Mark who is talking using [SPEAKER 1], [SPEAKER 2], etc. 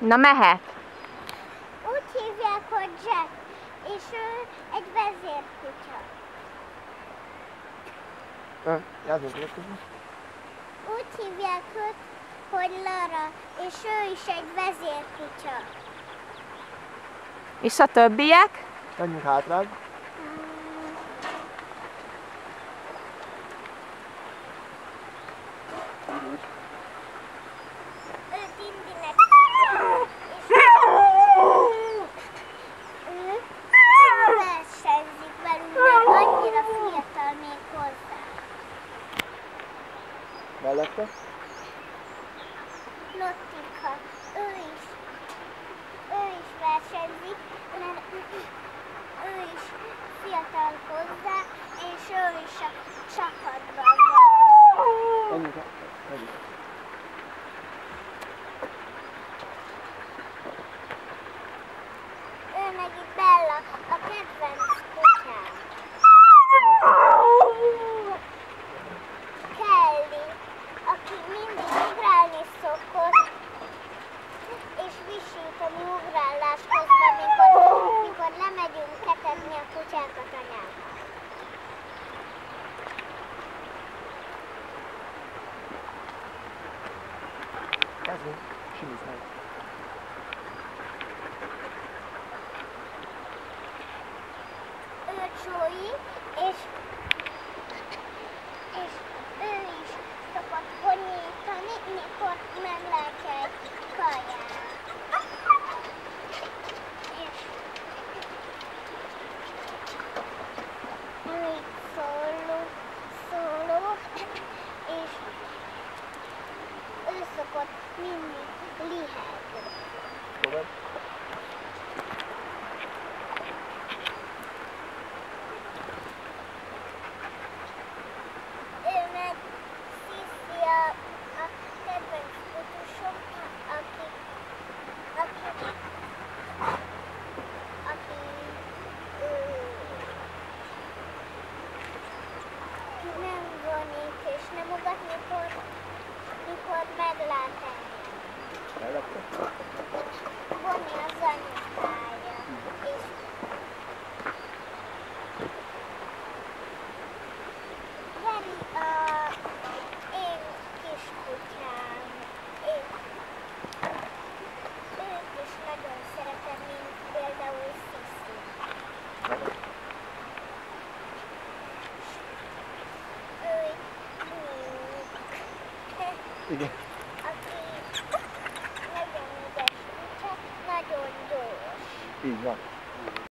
[SPEAKER 1] Na mehet.
[SPEAKER 2] Úgy hívják, hogy Jack, és ő egy vezérkutya. Úgy hívják őt, hogy Lara, és ő is egy vezérkutya.
[SPEAKER 1] És a többiek?
[SPEAKER 3] Menjünk hátrább.
[SPEAKER 2] Ő Dindinek hívják, és ő versenyzik velünk, mert annyira fiatal még hozzá.
[SPEAKER 3] Mellette?
[SPEAKER 2] Lottika, ő is versenyzik, mert ő is fiatal hozzá, és ő is a csapatban van.
[SPEAKER 3] Menjünk hátrább.
[SPEAKER 2] Ő meg itt Bella, a kedvenc kutyám. Kelly, aki mindig ugrálni szokott, és visítani ugrálás közben, mikor lemegyünk etetni a kutyákat anyámmal.
[SPEAKER 3] Kezdjünk. Simíts meg.
[SPEAKER 2] Ő Joey, és ő is szokott honyítani, mikor meglátja egy kaját. És ő így szóló, és ő szokott mindig lihegni.
[SPEAKER 3] Tovább.
[SPEAKER 2] Ő meg Sissi a kedvenc kutyusom, aki nem vonít és nem ugat, mikor meglát engem.
[SPEAKER 3] Mellette?
[SPEAKER 2] Bonnie az anyukája. És Harry én kis kutyám. Őt is nagyon szeretem, mint például Sissi. Ő
[SPEAKER 3] Igen.
[SPEAKER 2] aki nagyon ügyes kutya, nagyon gyors.
[SPEAKER 3] Így van.